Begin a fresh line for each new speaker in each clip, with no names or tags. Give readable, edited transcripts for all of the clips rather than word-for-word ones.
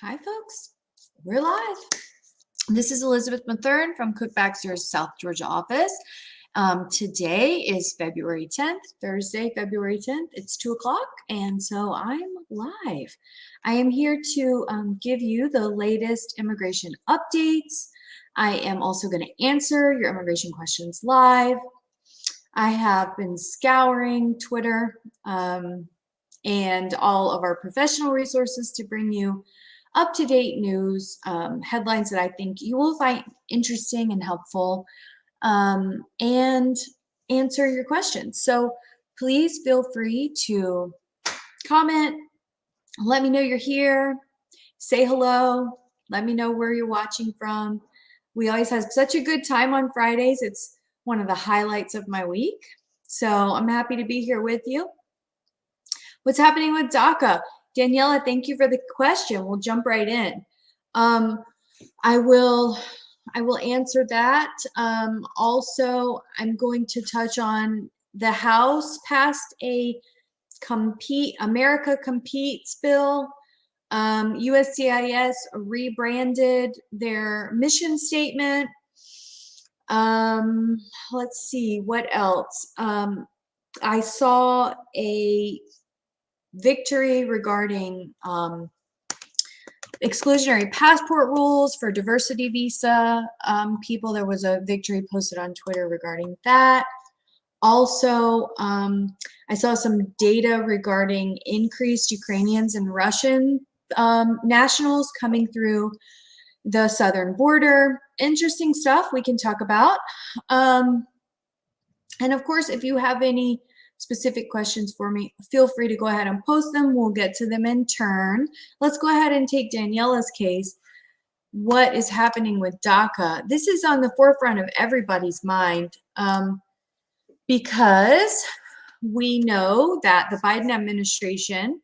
Hi, folks. We're live. This is Elizabeth Matherne from Kuck, Baxter's South Georgia office. Today is February 10th, Thursday, February 10th. It's 2 o'clock, and so I'm live. I am here to give you the latest immigration updates. I am also going to answer your immigration questions live. I have been scouring Twitter and all of our professional resources to bring you up-to-date news, headlines that I think you will find interesting and helpful, and answer your questions. So please feel free to comment, let me know you're here, say hello, let me know where you're watching from. We always have such a good time on Fridays. It's one of the highlights of my week. So I'm happy to be here with you. What's happening with DACA? Daniela, thank you for the question. We'll jump right in. I will answer that. Also, I'm going to touch on the House passed a America Competes bill. USCIS rebranded their mission statement. Let's see, what else? I saw a victory regarding exclusionary passport rules for diversity visa people. There was a victory posted on Twitter regarding that. Also, I saw some data regarding increased Ukrainians and Russian nationals coming through the southern border. Interesting stuff we can talk about. And of course, if you have any specific questions for me, feel free to go ahead and post them. We'll get to them in turn. Let's go ahead and take Daniela's case. What is happening with DACA? This is on the forefront of everybody's mind because we know that the Biden administration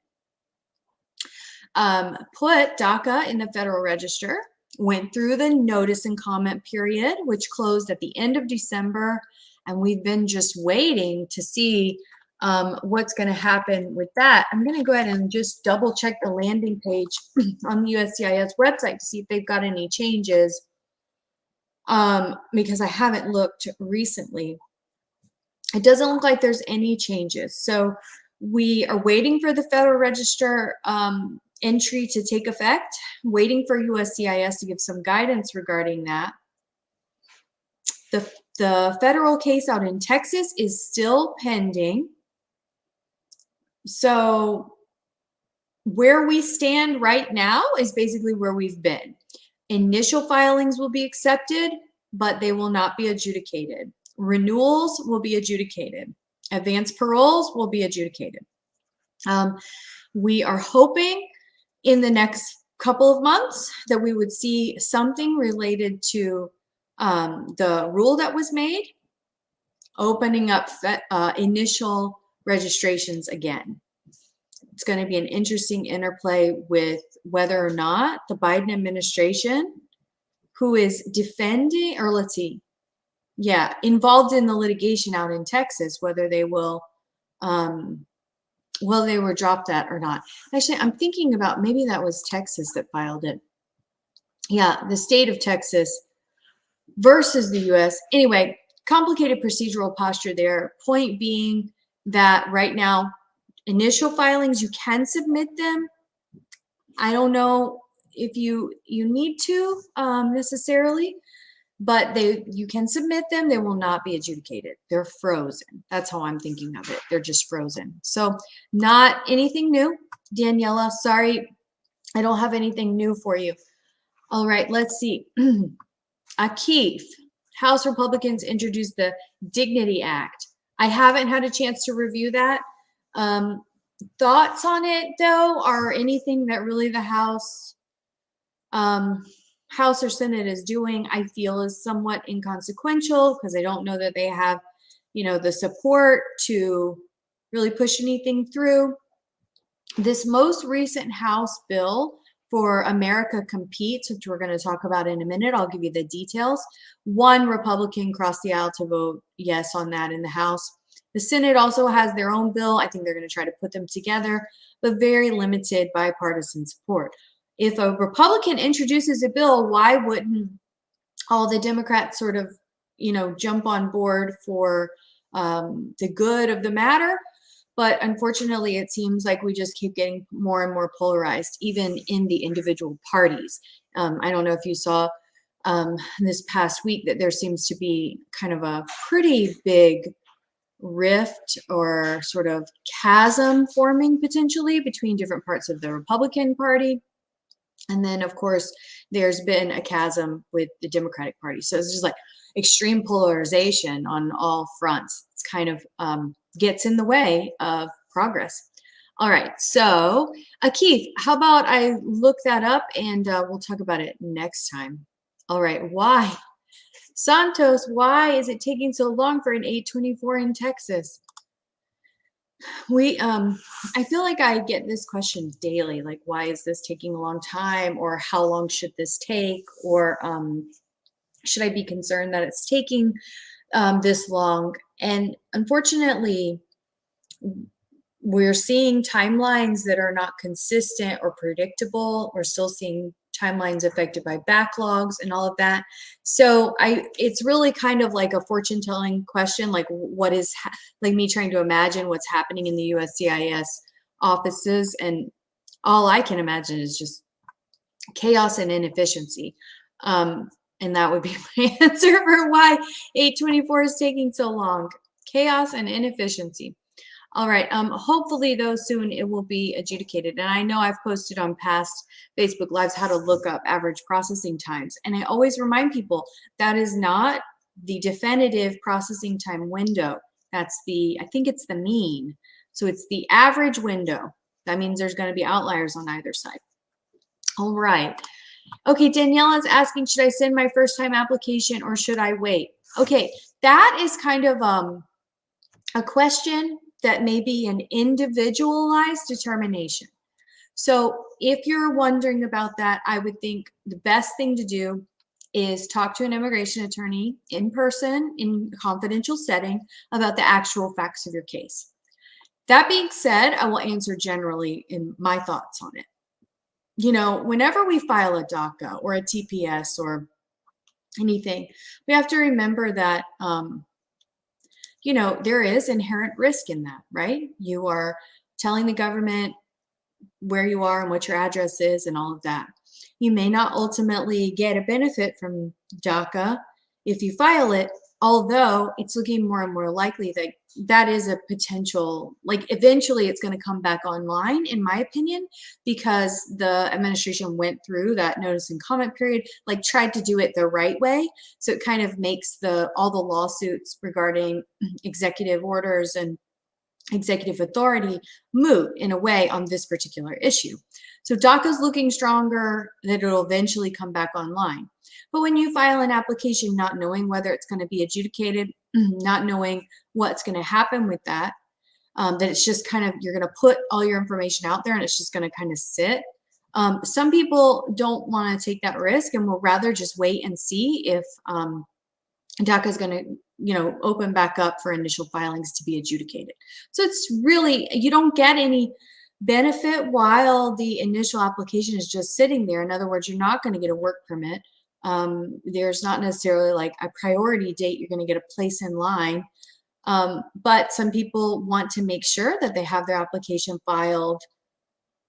put DACA in the Federal Register, went through the notice and comment period, which closed at the end of December. And we've been just waiting to see what's going to happen with that. I'm going to go ahead and just double check the landing page on the USCIS website to see if they've got any changes because I haven't looked recently. It doesn't look like there's any changes. So we are waiting for the Federal Register entry to take effect, waiting for USCIS to give some guidance regarding that. The federal case out in Texas is still pending. So where we stand right now is basically where we've been. Initial filings will be accepted, but they will not be adjudicated. Renewals will be adjudicated. Advanced paroles will be adjudicated. We are hoping in the next couple of months that we would see something related to the rule that was made, opening up initial registrations again. It's going to be an interesting interplay with whether or not the Biden administration, who is defending, or let's see, involved in the litigation out in Texas, whether they will drop that or not. Actually, I'm thinking about maybe that was Texas that filed it. Yeah, the state of Texas versus the U.S. Anyway, complicated procedural posture there. Point being that right now, initial filings, you can submit them. I don't know if you need to necessarily, but you can submit them. They will not be adjudicated. They're frozen. That's how I'm thinking of it. They're just frozen. So not anything new. Daniela, sorry, I don't have anything new for you. All right, let's see. Keith, House Republicans introduced the Dignity Act. I haven't had a chance to review that. Thoughts on it, though, are anything that really the House or Senate is doing, I feel is somewhat inconsequential because I don't know that they have, the support to really push anything through. This most recent House bill for America Competes, which we're going to talk about in a minute. I'll give you the details. One Republican crossed the aisle to vote yes on that in the House. The Senate also has their own bill. I think they're going to try to put them together, but very limited bipartisan support. if a Republican introduces a bill, why wouldn't all the Democrats sort of, jump on board for the good of the matter? But unfortunately, it seems like we just keep getting more and more polarized, even in the individual parties. I don't know if you saw this past week that there seems to be kind of a pretty big rift or sort of chasm forming potentially between different parts of the Republican Party. And then, of course, there's been a chasm with the Democratic Party. So it's just like extreme polarization on all fronts. It's kind of gets in the way of progress. All right. So, Keith, how about I look that up and we'll talk about it next time. All right. Why? Santos, why is it taking so long for an 824 in Texas? I feel like I get this question daily, like, why is this taking a long time, or how long should this take, or should I be concerned that it's taking this long? And unfortunately, we're seeing timelines that are not consistent or predictable. We're still seeing timelines affected by backlogs and all of that. So it's really kind of like a fortune telling question, like what is like me trying to imagine what's happening in the USCIS offices. And all I can imagine is just chaos and inefficiency. And that would be my answer for why 824 is taking so long. Chaos and inefficiency. All right. Hopefully, though, soon it will be adjudicated. And I know I've posted on past Facebook Lives how to look up average processing times. And I always remind people that is not the definitive processing time window. That's I think it's the mean. So it's the average window. That means there's going to be outliers on either side. All right. Okay, Daniela is asking, should I send my first time application or should I wait? Okay, that is kind of a question that may be an individualized determination. So if you're wondering about that, I would think the best thing to do is talk to an immigration attorney in person, in a confidential setting, about the actual facts of your case. That being said, I will answer generally in my thoughts on it. Whenever we file a DACA or a TPS or anything, we have to remember that there is inherent risk in that, right? You are telling the government where you are and what your address is and all of that. You may not ultimately get a benefit from DACA if you file it, although it's looking more and more likely that that is a potential, like eventually it's going to come back online, in my opinion, because the administration went through that notice and comment period, like tried to do it the right way. So it kind of makes all the lawsuits regarding executive orders and executive authority moot in a way on this particular issue. So DACA is looking stronger that it'll eventually come back online. But when you file an application not knowing whether it's going to be adjudicated, not knowing what's going to happen with that it's just kind of, you're going to put all your information out there and it's just going to kind of sit. Some people don't want to take that risk and will rather just wait and see if DACA is going to, open back up for initial filings to be adjudicated. So it's really, you don't get any benefit while the initial application is just sitting there. In other words, you're not going to get a work permit. There's not necessarily like a priority date you're going to get a place in line. But some people want to make sure that they have their application filed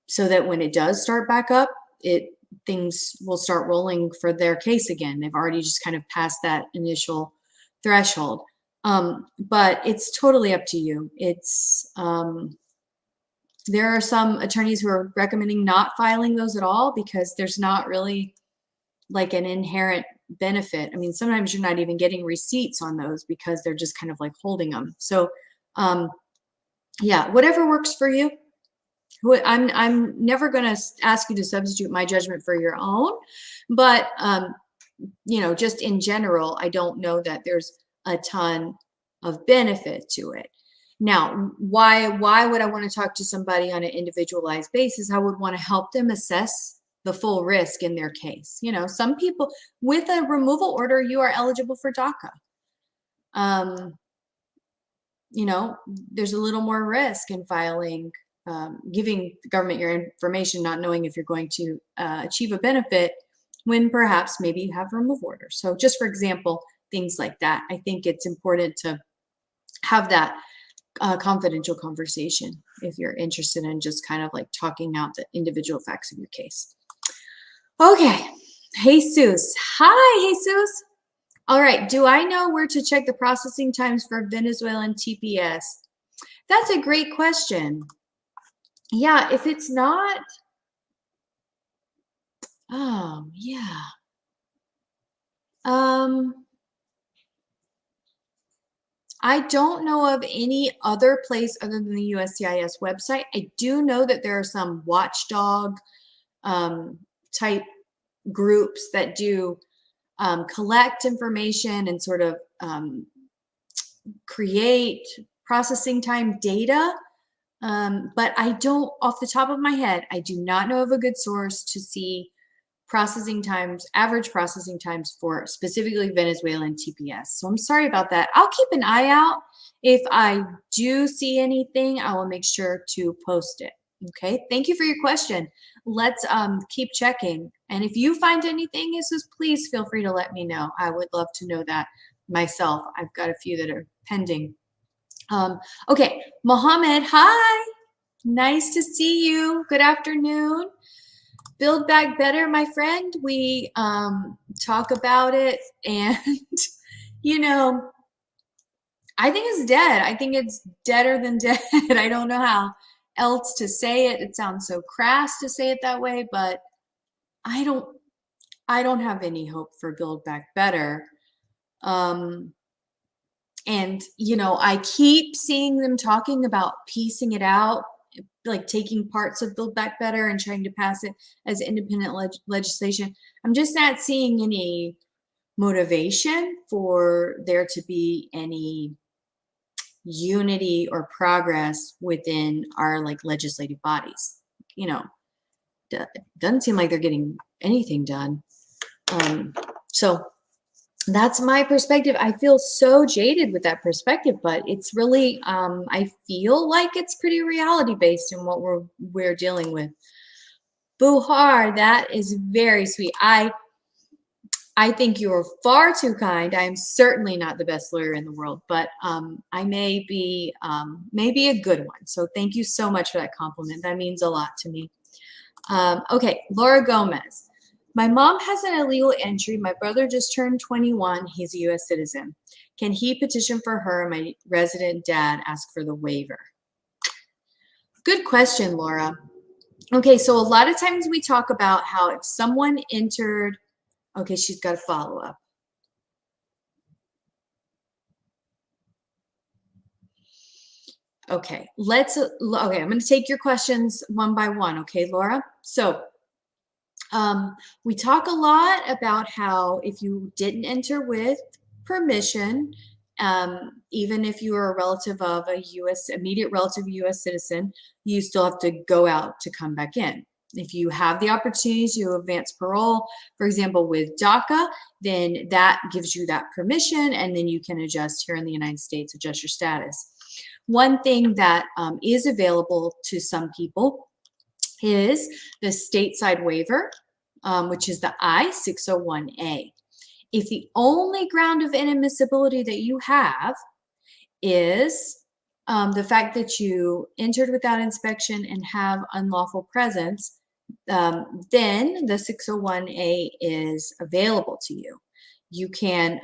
so that when it does start back up, things will start rolling for their case again. They've already just kind of passed that initial threshold. But it's totally up to you. There are some attorneys who are recommending not filing those at all because there's not really like an inherent benefit. I mean, sometimes you're not even getting receipts on those because they're just kind of like holding them. So yeah, whatever works for you. I'm never going to ask you to substitute my judgment for your own, but just in general, I don't know that there's a ton of benefit to it. Now, why would I want to talk to somebody on an individualized basis? I would want to help them assess the full risk in their case. Some people with a removal order, you are eligible for DACA. There's a little more risk in filing giving the government your information, not knowing if you're going to achieve a benefit when perhaps maybe you have removal orders. So just for example, things like that. I think it's important to have that confidential conversation if you're interested in just kind of like talking out the individual facts of your case. Okay, Jesus. Hi, Jesus. All right, do I know where to check the processing times for Venezuelan TPS? That's a great question. Yeah, if it's not, oh, yeah. I don't know of any other place other than the USCIS website. I do know that there are some watchdog type groups that do collect information and sort of create processing time data. But I don't, off the top of my head, I do not know of a good source to see processing times, average processing times for specifically Venezuelan TPS. So I'm sorry about that. I'll keep an eye out. If I do see anything, I will make sure to post it. Okay, thank you for your question. Let's keep checking. And if you find anything, Jesus, please feel free to let me know. I would love to know that myself. I've got a few that are pending. Okay, Mohammed, hi. Nice to see you. Good afternoon. Build Back Better, my friend. We talk about it, and you know, I think it's dead. I think it's deader than dead. I don't know how else to say it. It sounds so crass to say it that way, but I don't have any hope for Build Back Better. And you know, I keep seeing them talking about piecing it out, like taking parts of Build Back Better and trying to pass it as independent legislation. I'm just not seeing any motivation for there to be any unity or progress within our like legislative bodies. You know, it doesn't seem like they're getting anything done. So that's my perspective. I feel so jaded with that perspective, but it's really, I feel like it's pretty reality based in what we're dealing with. Buhar, that is very sweet. I think you're far too kind. I am certainly not the best lawyer in the world, but I may be a good one. So thank you so much for that compliment. That means a lot to me. Okay, Laura Gomez. My mom has an illegal entry. My brother just turned 21. He's a U.S. citizen. Can he petition for her? My resident dad asked for the waiver. Good question, Laura. Okay, so a lot of times we talk about how if someone entered, okay, she's got a follow-up. Okay, okay, I'm going to take your questions one by one. Okay, Laura? So we talk a lot about how if you didn't enter with permission, even if you are a relative of a immediate relative U.S. citizen, you still have to go out to come back in. If you have the opportunity to advance parole, for example, with DACA, then that gives you that permission, and then you can adjust here in the United States, adjust your status. One thing that is available to some people is the stateside waiver, which is the I-601A. If the only ground of inadmissibility that you have is the fact that you entered without inspection and have unlawful presence, then the 601A is available to you. You can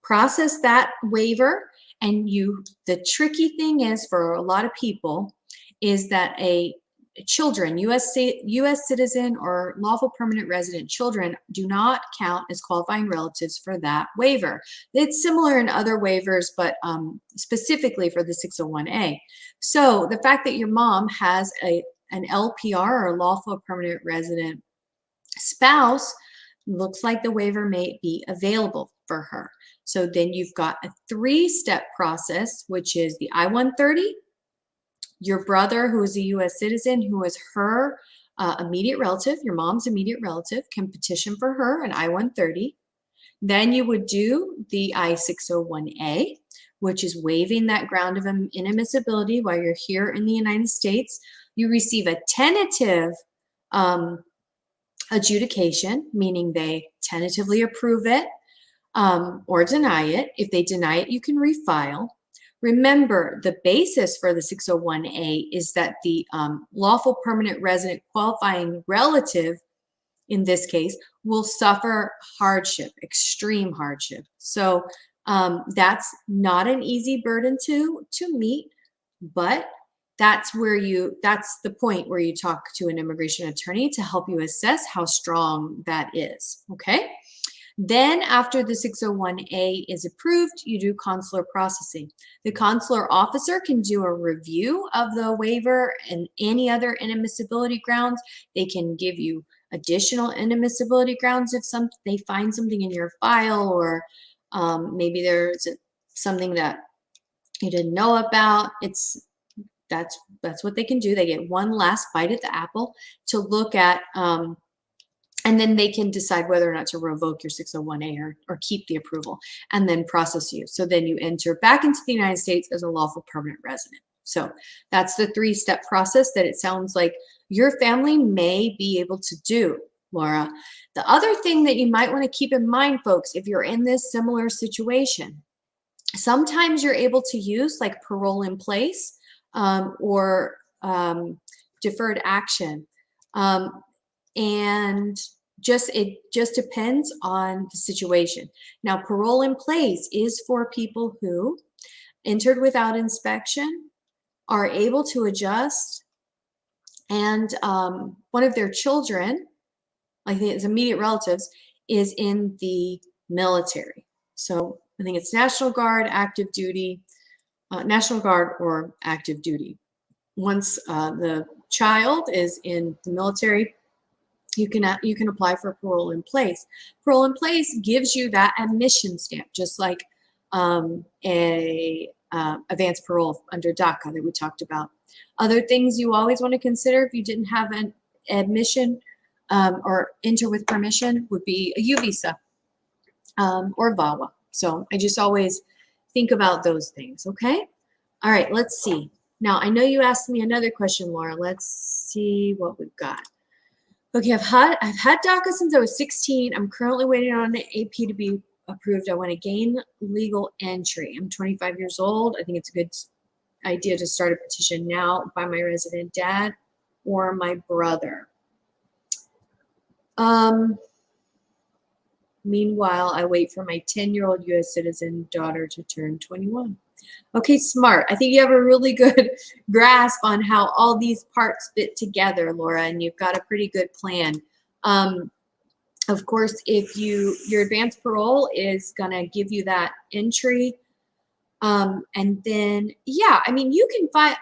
process that waiver, and the tricky thing is for a lot of people is that children, U.S. citizen or lawful permanent resident children do not count as qualifying relatives for that waiver. It's similar in other waivers, but specifically for the 601A. So the fact that your mom has an LPR or lawful permanent resident spouse looks like the waiver may be available for her. So then you've got a 3-step process, which is the I-130. Your brother, who is a U.S. citizen, who is her immediate relative, your mom's immediate relative, can petition for her an I-130. Then you would do the I-601A, which is waiving that ground of inadmissibility while you're here in the United States. You receive a tentative adjudication, meaning they tentatively approve it or deny it. If they deny it, you can refile. Remember, the basis for the 601A is that the lawful permanent resident qualifying relative, in this case, will suffer hardship, extreme hardship. So that's not an easy burden to meet, but that's the point where you talk to an immigration attorney to help you assess how strong that is, okay? Then after the 601A is approved, you do consular processing. The consular officer can do a review of the waiver and any other inadmissibility grounds. They can give you additional inadmissibility grounds if they find something in your file, or maybe there's something that you didn't know about. That's what they can do. They get one last bite at the apple to look at, and then they can decide whether or not to revoke your 601A or keep the approval and then process you. So then you enter back into the United States as a lawful permanent resident. So that's the three-step process that it sounds like your family may be able to do, Laura. The other thing that you might want to keep in mind, folks, if you're in this similar situation, sometimes you're able to use like parole in place or deferred action. And it just depends on the situation. Now, parole in place is for people who entered without inspection, are able to adjust, and one of their children, like his immediate relatives, is in the military. So I think it's National Guard, active duty, National Guard or active duty. Once the child is in the military, you can apply for parole in place. Parole in place gives you that admission stamp, just like advance parole under DACA that we talked about. Other things you always want to consider if you didn't have an admission or enter with permission would be a U visa or VAWA. So I just always think about those things, okay? All right, let's see. Now, I know you asked me another question, Laura. Let's see what we've got. Okay, I've had DACA since I was 16. I'm currently waiting on the AP to be approved. I want to gain legal entry. I'm 25 years old. I think it's a good idea to start a petition now by my resident dad or my brother. Meanwhile, I wait for my 10-year-old U.S. citizen daughter to turn 21. Okay, smart. I think you have a really good grasp on how all these parts fit together, Laura, and you've got a pretty good plan. Of course, if your advanced parole is going to give you that entry, and then, yeah, I mean, you can file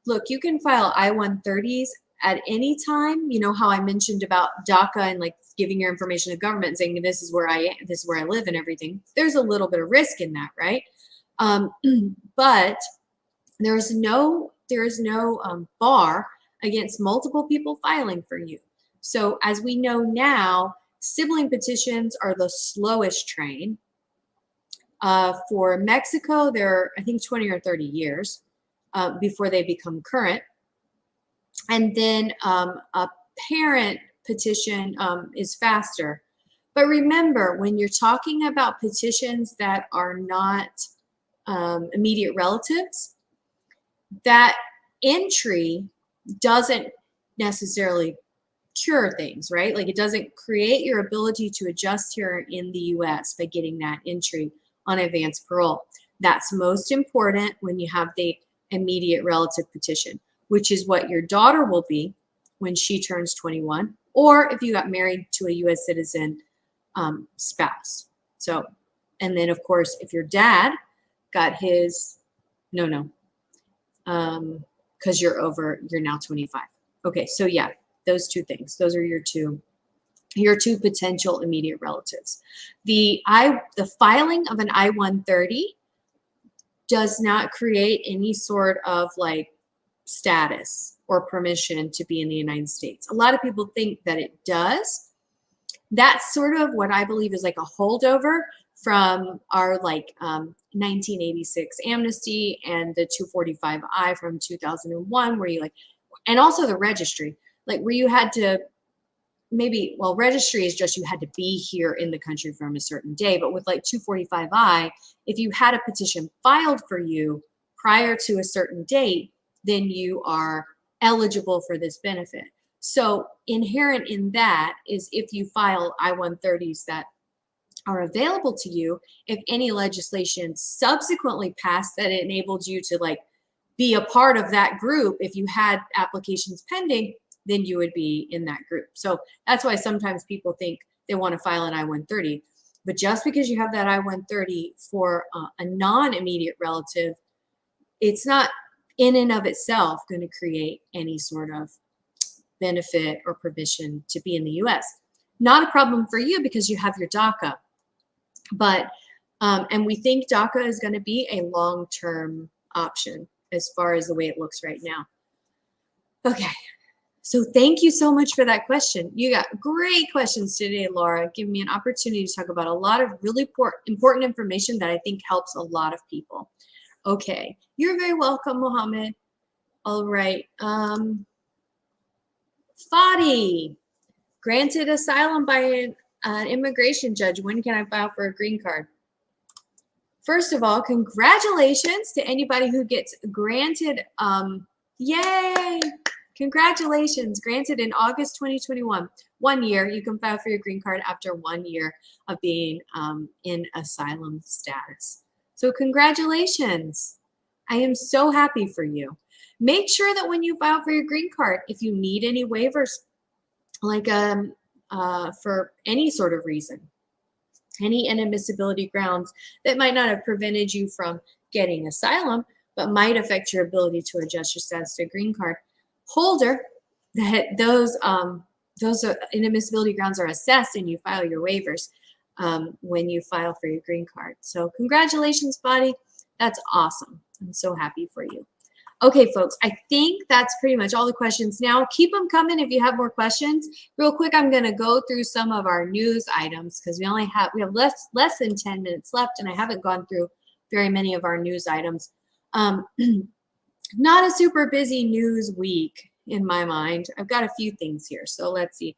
I-130s at any time. You know how I mentioned about DACA and like giving your information to government and saying this is where I am, this is where I live and everything. There's a little bit of risk in that, right? But there's no bar against multiple people filing for you. So as we know now, sibling petitions are the slowest train. For Mexico, they're, I think, 20 or 30 years before they become current. And then a parent petition is faster. But remember, when you're talking about petitions that are not immediate relatives, that entry doesn't necessarily cure things, right? Like it doesn't create your ability to adjust here in the US by getting that entry on advanced parole. That's most important when you have the immediate relative petition, which is what your daughter will be when she turns 21, or if you got married to a US citizen spouse. So, and then of course, if your dad got his, because you're now 25. Okay, so yeah, those two things. Those are your two potential immediate relatives. The filing of an I-130 does not create any sort of like status or permission to be in the United States. A lot of people think that it does. That's sort of what I believe is like a holdover from our 1986 amnesty and the 245I from 2001, where you like And also the registry, like where you had to maybe, well, registry is just you had to be here in the country from a certain day, but with like 245I, if you had a petition filed for you prior to a certain date, then you are eligible for this benefit. So inherent in that is if you file I-130s that are available to you, if any legislation subsequently passed that enabled you to like be a part of that group, if you had applications pending, then you would be in that group. So that's why sometimes people think they want to file an I-130. But just because you have that I-130 for a non-immediate relative, it's not in and of itself going to create any sort of benefit or permission to be in the US. Not a problem for you because you have your DACA. But, and we think DACA is going to be a long-term option as far as the way it looks right now. Okay. So thank you so much for that question. You got great questions today, Laura, giving me an opportunity to talk about a lot of really important information that I think helps a lot of people. Okay, you're very welcome, Mohammed. All right. Fadi, granted asylum by an immigration judge. When can I file for a green card? First of all, congratulations to anybody who gets granted, yay! Congratulations, granted in August 2021. 1 year, you can file for your green card after 1 year of being in asylum status. So congratulations. I am so happy for you. Make sure that when you file for your green card, if you need any waivers, like for any sort of reason, any inadmissibility grounds that might not have prevented you from getting asylum, but might affect your ability to adjust your status to a green card holder, that those inadmissibility grounds are assessed and you file your waivers when you file for your green card. So congratulations, Buddy. That's awesome. I'm so happy for you. Okay, folks, I think that's pretty much all the questions now. Keep them coming if you have more questions. Real quick, I'm going to go through some of our news items because we have less than 10 minutes left, and I haven't gone through very many of our news items. Not a super busy news week in my mind. I've got a few things here, so let's see.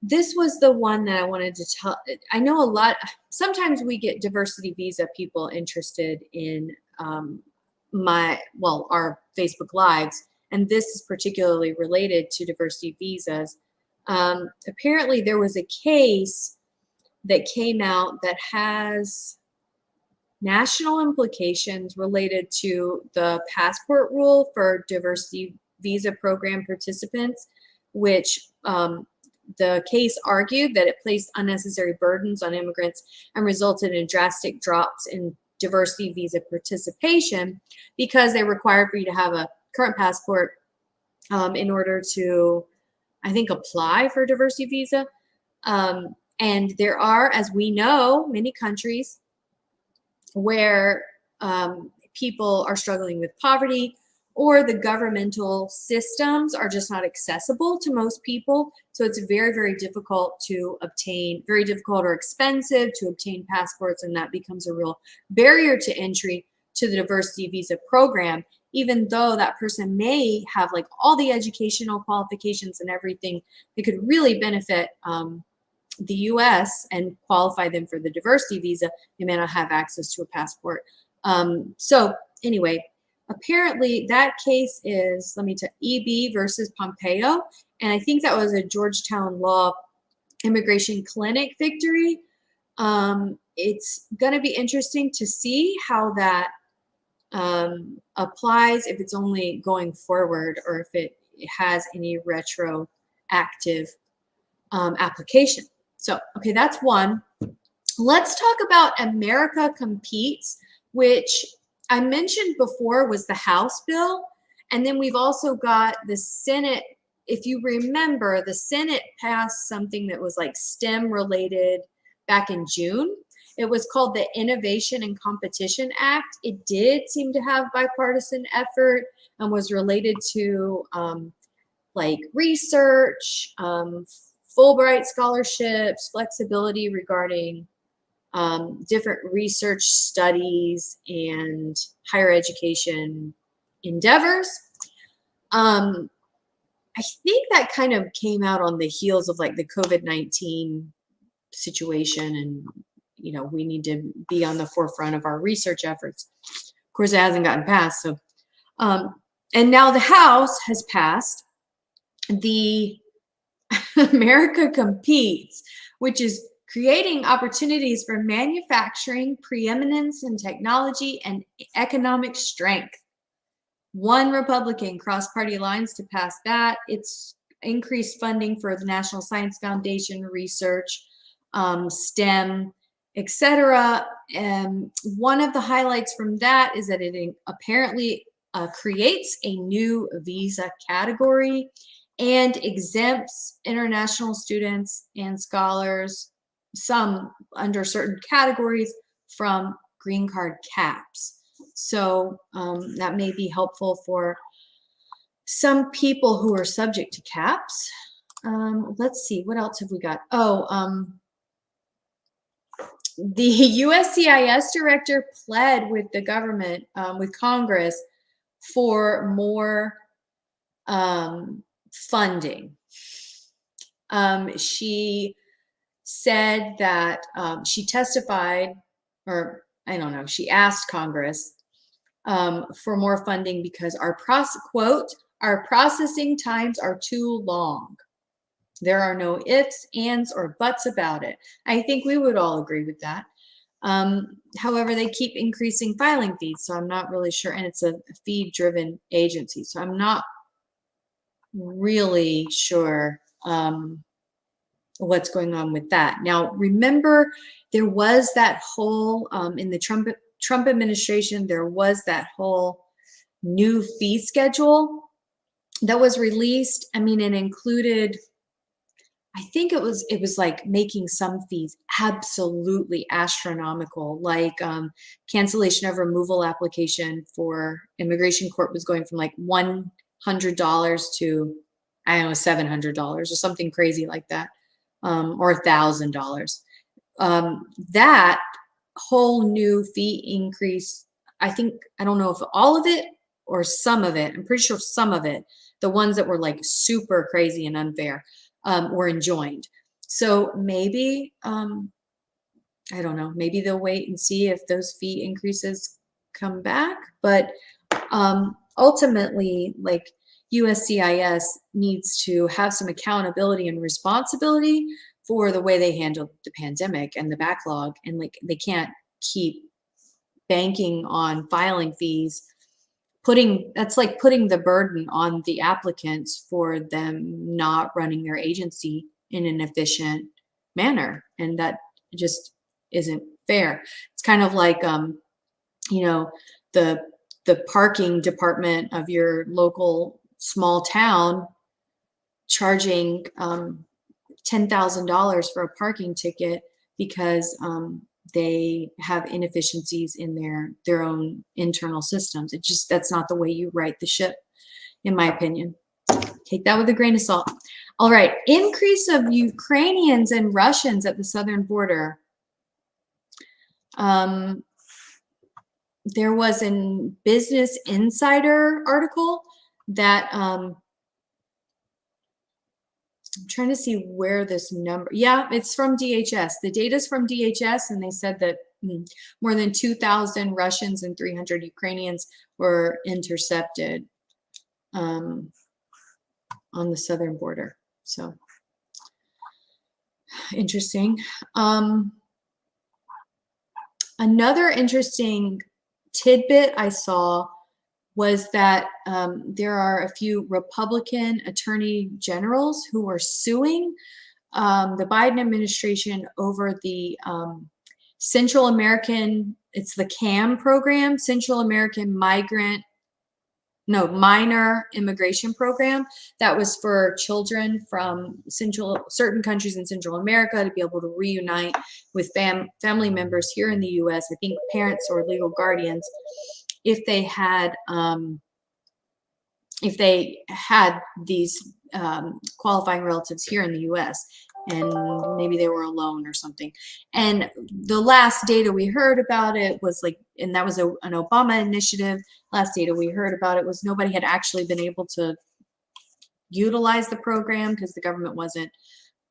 This was the one that I wanted to tell. I know a lot, sometimes we get diversity visa people interested in our Facebook Lives, and this is particularly related to diversity visas. Apparently there was a case that came out that has national implications related to the passport rule for diversity visa program participants, which the case argued that it placed unnecessary burdens on immigrants and resulted in drastic drops in diversity visa participation because they required for you to have a current passport in order to, I think, apply for a diversity visa. And there are, as we know, many countries where people are struggling with poverty, or the governmental systems are just not accessible to most people. So it's very, very difficult to obtain, very difficult or expensive to obtain passports, and that becomes a real barrier to entry to the diversity visa program, even though that person may have like all the educational qualifications and everything that could really benefit the US and qualify them for the diversity visa. They may not have access to a passport. So anyway, apparently that case is, let me tell, EB versus Pompeo, and I think that was a Georgetown Law Immigration Clinic victory. It's going to be interesting to see how that applies, if it's only going forward or if it has any retroactive application. So, okay, that's one. Let's talk about America Competes, which I mentioned before was the House bill. And then we've also got the Senate. If you remember, the Senate passed something that was like STEM related back in June. It was called the Innovation and Competition Act. It did seem to have bipartisan effort and was related to like research, Fulbright scholarships, flexibility regarding different research studies and higher education endeavors. I think that kind of came out on the heels of like the COVID-19 situation, and we need to be on the forefront of our research efforts. Of course, it hasn't gotten passed. So, and now the House has passed the America Competes, which is creating opportunities for manufacturing, preeminence in technology, and economic strength. One Republican crossed party lines to pass that. It's increased funding for the National Science Foundation research, STEM, etc. And one of the highlights from that is that it apparently creates a new visa category and exempts international students and scholars, some under certain categories, from green card caps. So that may be helpful for some people who are subject to caps. Let's see, what else have we got? Oh, the USCIS director pled with the government, with Congress, for more funding. She said that she testified, or I don't know, she asked Congress for more funding because quote, our processing times are too long. There are no ifs, ands, or buts about it. I think we would all agree with that. However, they keep increasing filing fees, so I'm not really sure. And it's a fee-driven agency, so I'm not really sure what's going on with that. Now, remember, there was that whole, in the Trump administration, there was that whole new fee schedule that was released. I mean, it included, I think it was like making some fees absolutely astronomical, like cancellation of removal application for immigration court was going from like $100 to, I don't know, $700 or something crazy like that, or $1,000. That whole new fee increase, I don't know if all of it or some of it, I'm pretty sure some of it, the ones that were like super crazy and unfair, were enjoined. So maybe, I don't know, maybe they'll wait and see if those fee increases come back. But ultimately, like, USCIS needs to have some accountability and responsibility for the way they handled the pandemic and the backlog. And like, they can't keep banking on filing fees, that's like putting the burden on the applicants for them not running their agency in an efficient manner. And that just isn't fair. It's kind of like, the parking department of your local small town charging $10,000 for a parking ticket because they have inefficiencies in their own internal systems. That's not the way you right the ship, in my opinion. Take that with a grain of salt. All right, increase of Ukrainians and Russians at the southern border. There was a Business Insider article that I'm trying to see where this number, yeah, it's from DHS. The data's from DHS, and they said that more than 2,000 Russians and 300 Ukrainians were intercepted on the southern border. So interesting. Another interesting tidbit I saw was that there are a few Republican attorney generals who are suing the Biden administration over the Central American, it's the CAM program, Central American Minor Immigration Program, that was for children from certain countries in Central America to be able to reunite with family members here in the U.S. I think parents or legal guardians, if they had these qualifying relatives here in the U.S. and maybe they were alone or something. And the last data we heard about it was like, and that was an Obama initiative. Last data we heard about it was nobody had actually been able to utilize the program because the government wasn't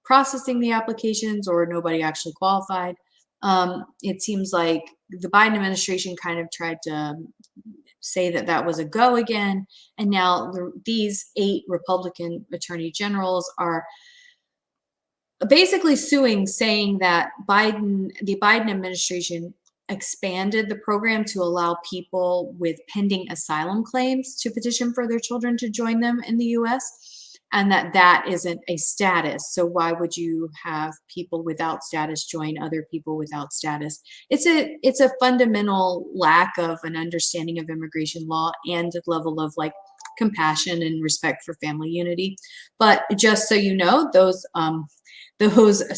processing the applications or nobody actually qualified. It seems like the Biden administration kind of tried to say that that was a go again. And now these 8 Republican attorney generals are basically suing, saying that the Biden administration expanded the program to allow people with pending asylum claims to petition for their children to join them in the US, and that isn't a status. So why would you have people without status join other people without status? It's a fundamental lack of an understanding of immigration law and a level of like compassion and respect for family unity. But just so you know, those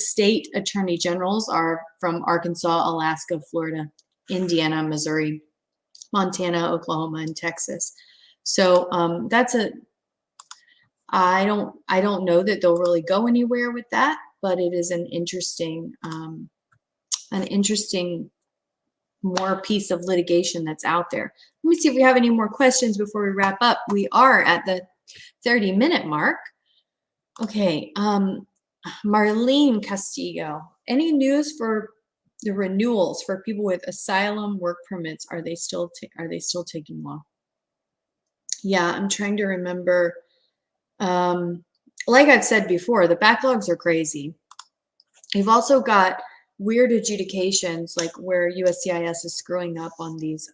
state attorney generals are from Arkansas, Alaska, Florida, Indiana, Missouri, Montana, Oklahoma, and Texas. So I don't know that they'll really go anywhere with that, but it is an interesting more piece of litigation that's out there. Let me see if we have any more questions before we wrap up. We are at the 30-minute mark. Okay, Marlene Castillo, any news for the renewals for people with asylum work permits? Are they still taking long? Yeah, I'm trying to remember. Like I've said before, the backlogs are crazy. You've also got weird adjudications, like where USCIS is screwing up on these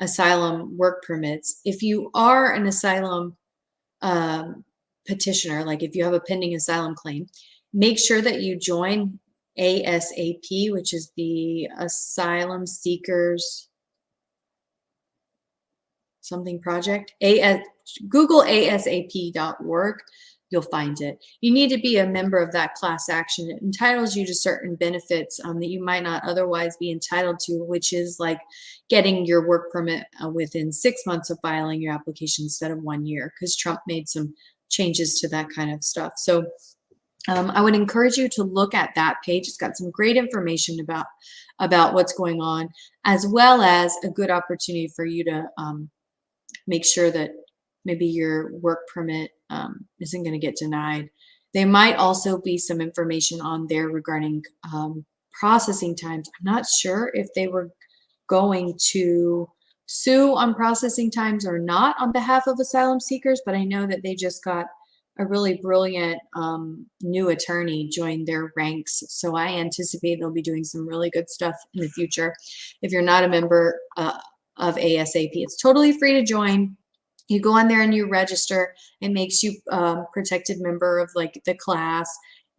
asylum work permits. If you are an asylum petitioner, like if you have a pending asylum claim, make sure that you join ASAP, which is the Asylum Seekers something project. Google asap.org. You'll find it. You need to be a member of that class action. It entitles you to certain benefits that you might not otherwise be entitled to, which is like getting your work permit within 6 months of filing your application instead of 1 year, because Trump made some changes to that kind of stuff. So I would encourage you to look at that page. It's got some great information about what's going on, as well as a good opportunity for you to make sure that maybe your work permit isn't going to get denied. There might also be some information on there regarding processing times. I'm not sure if they were going to sue on processing times or not on behalf of asylum seekers, but I know that they just got a really brilliant new attorney join their ranks. So I anticipate they'll be doing some really good stuff in the future. If you're not a member of ASAP, it's totally free to join. You go on there and you register. It makes you a protected member of like the class,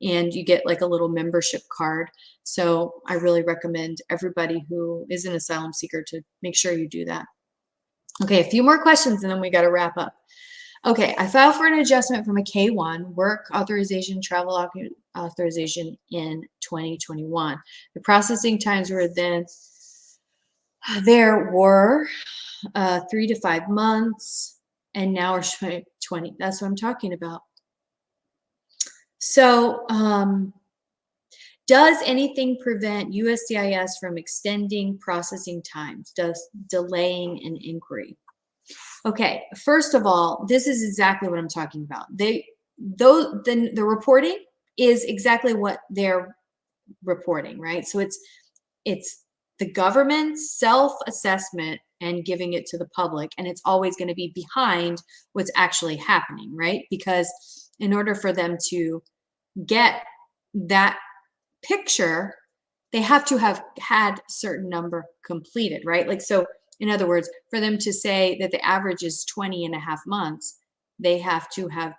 and you get like a little membership card. So I really recommend everybody who is an asylum seeker to make sure you do that. Okay, a few more questions and then we got to wrap up. Okay, I filed for an adjustment from a K-1, work authorization, travel authorization in 2021. The processing times were then, there were 3 to 5 months, and now we're 20. That's what I'm talking about. So does anything prevent USCIS from extending processing times, does delaying an inquiry? Okay, first of all, this is exactly what I'm talking about. The reporting is exactly what they're reporting, right? So it's the government's self-assessment and giving it to the public, and it's always going to be behind what's actually happening, right? Because in order for them to get that picture, they have to have had a certain number completed, right? Like, so in other words, for them to say that the average is 20 and a half months, they have to have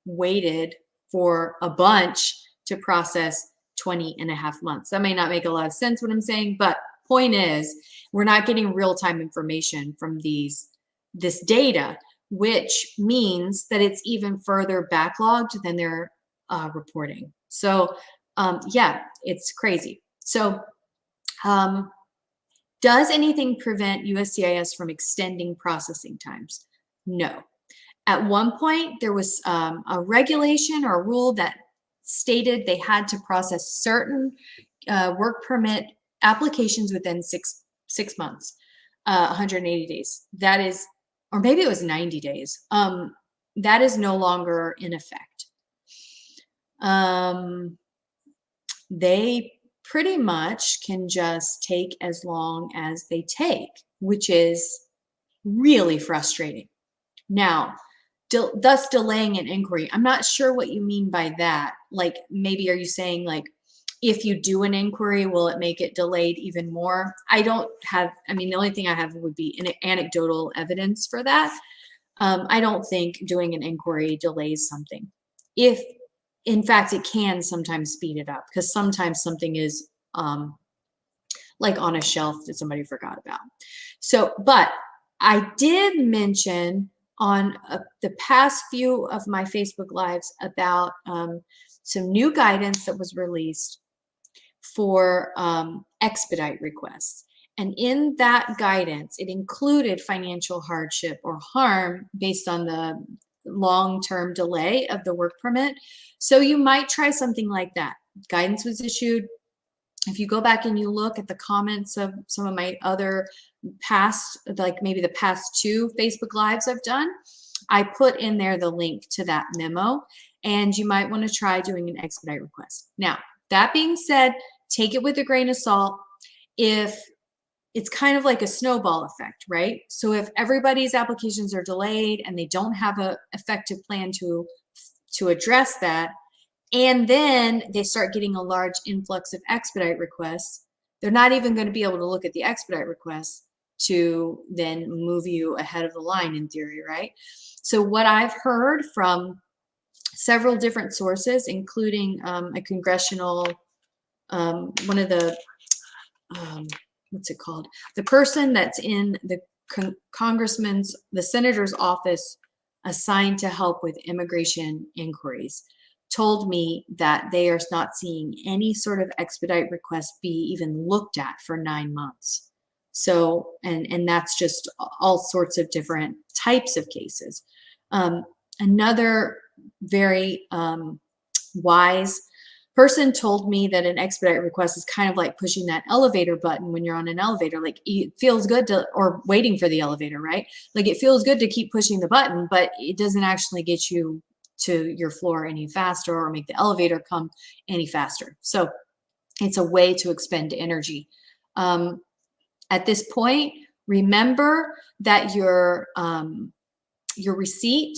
waited for a bunch to process 20 and a half months. That may not make a lot of sense what I'm saying, but point is, we're not getting real-time information from this data, which means that it's even further backlogged than they're reporting. So yeah, it's crazy. So does anything prevent USCIS from extending processing times? No. At one point, there was a regulation or a rule that stated they had to process certain work permit applications within six months, 180 days. That is, or maybe it was 90 days. That is no longer in effect. They pretty much can just take as long as they take, which is really frustrating. Now, thus delaying an inquiry. I'm not sure what you mean by that. Like, maybe are you saying like, if you do an inquiry, will it make it delayed even more? I don't have, I mean, the only thing I have would be an anecdotal evidence for that. I don't think doing an inquiry delays something. If, in fact, it can sometimes speed it up, because sometimes something is like on a shelf that somebody forgot about. So, but I did mention on the past few of my Facebook Lives about some new guidance that was released for expedite requests. And in that guidance, it included financial hardship or harm based on the long-term delay of the work permit. So you might try something like that. Guidance was issued. If you go back and you look at the comments of some of my other past, like maybe the past 2 Facebook Lives I've done, I put in there the link to that memo, and you might want to try doing an expedite request. Now, that being said, take it with a grain of salt. If it's kind of like a snowball effect, right? So if everybody's applications are delayed and they don't have an effective plan to address that, and then they start getting a large influx of expedite requests, they're not even going to be able to look at the expedite requests to then move you ahead of the line in theory, right? So what I've heard from several different sources, including a congressional, one of the, what's it called? The person that's in the congressman's, the senator's office assigned to help with immigration inquiries, told me that they are not seeing any sort of expedite request be even looked at for 9 months. So, and that's just all sorts of different types of cases. Another very wise person told me that an expedite request is kind of like pushing that elevator button when you're on an elevator. Like, it feels good to, or waiting for the elevator, right? Like, it feels good to keep pushing the button, but it doesn't actually get you to your floor any faster or make the elevator come any faster. So it's a way to expend energy. At this point, remember that your receipt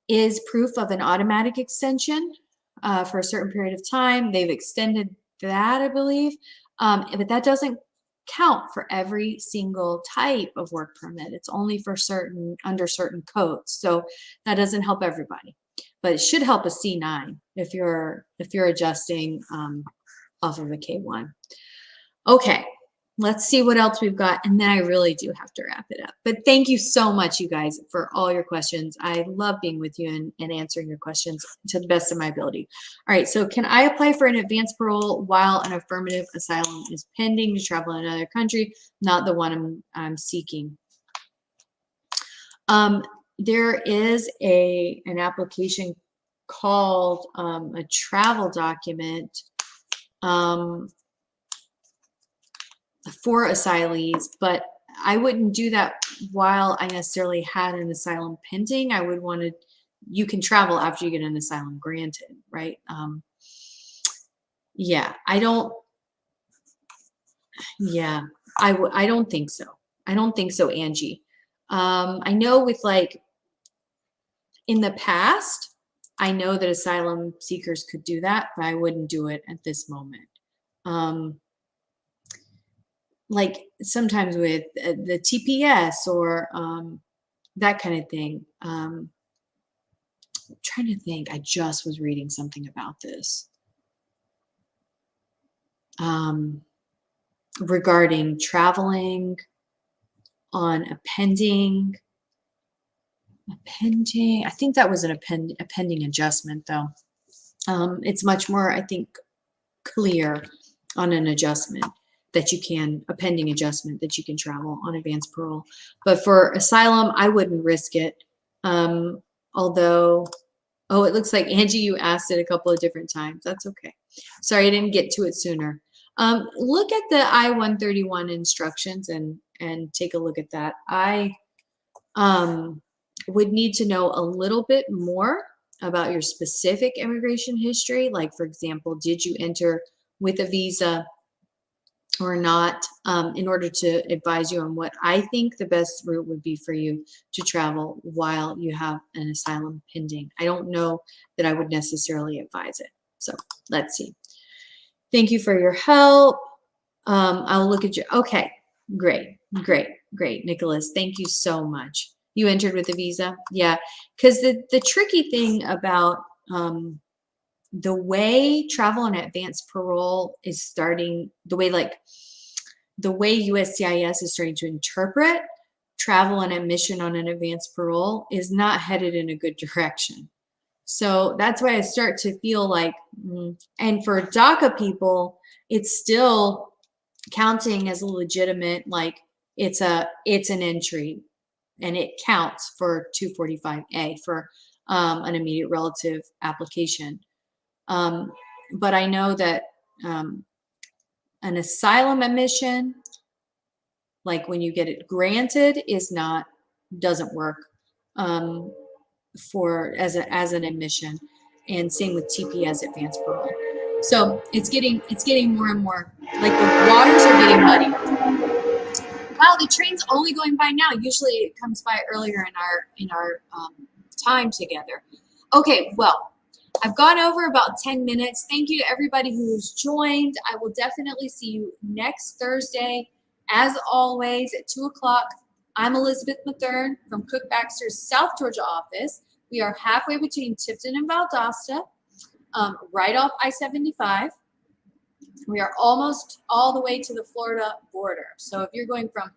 is proof of an automatic extension for a certain period of time. They've extended that, I believe, but that doesn't count for every single type of work permit. It's only for certain, under certain codes. So that doesn't help everybody, but it should help a C9 if you're adjusting off of a K1. Okay, let's see what else we've got, and then I really do have to wrap it up. But thank you so much, you guys, for all your questions. I love being with you and answering your questions to the best of my ability. All right, so can I apply for an advanced parole while an affirmative asylum is pending to travel in another country, not the one I'm seeking? There is an application called a travel document for asylees, but I wouldn't do that while I necessarily had an asylum pending. I would want to, you can travel after you get an asylum granted, right? Yeah, I don't think so. I don't think so, Angie. I know with like, in the past, I know that asylum seekers could do that, but I wouldn't do it at this moment. Like sometimes with the TPS or that kind of thing. I'm trying to think. I just was reading something about this regarding traveling on a pending. I think that was a pending adjustment, though. It's much more, I think, clear on an adjustment that you can, a pending adjustment that you can travel on advanced parole. But for asylum, I wouldn't risk it. Although Oh, it looks like Angie, you asked it a couple of different times. That's okay. Sorry, I didn't get to it sooner. Look at the I-131 instructions and take a look at that. I would need to know a little bit more about your specific immigration history. Like, for example, did you enter with a visa or not, in order to advise you on what I think the best route would be for you to travel while you have an asylum pending. I don't know that I would necessarily advise it. So let's see. Thank you for your help. I'll look at you. Okay, great, great, great. Nicholas, thank you so much. You entered with a visa? Yeah, because the tricky thing about the way travel and advanced parole is starting, the way USCIS is starting to interpret travel and admission on an advanced parole is not headed in a good direction. So that's why I start to feel like, and for DACA people, it's still counting as a legitimate, like it's an entry and it counts for 245A for an immediate relative application. But I know that an asylum admission, like when you get it granted, doesn't work as an admission, and same with TPS advanced parole. So it's getting more and more, like the waters are getting muddy. Wow, the train's only going by now. Usually it comes by earlier in our time together. Okay, well, I've gone over about 10 minutes. Thank you to everybody who's joined. I will definitely see you next Thursday, as always, at 2 o'clock. I'm Elizabeth Matherne from Kuck Baxter's South Georgia office. We are halfway between Tifton and Valdosta, right off I-75. We are almost all the way to the Florida border. So if you're going from,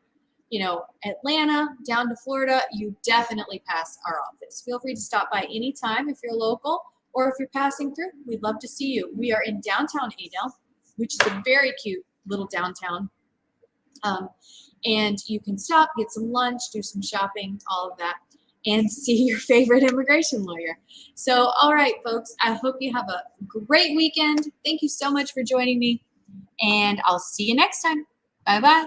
Atlanta down to Florida, you definitely pass our office. Feel free to stop by anytime if you're local, or if you're passing through, we'd love to see you. We are in downtown Adel, which is a very cute little downtown. And you can stop, get some lunch, do some shopping, all of that, and see your favorite immigration lawyer. So, all right, folks, I hope you have a great weekend. Thank you so much for joining me, and I'll see you next time. Bye-bye.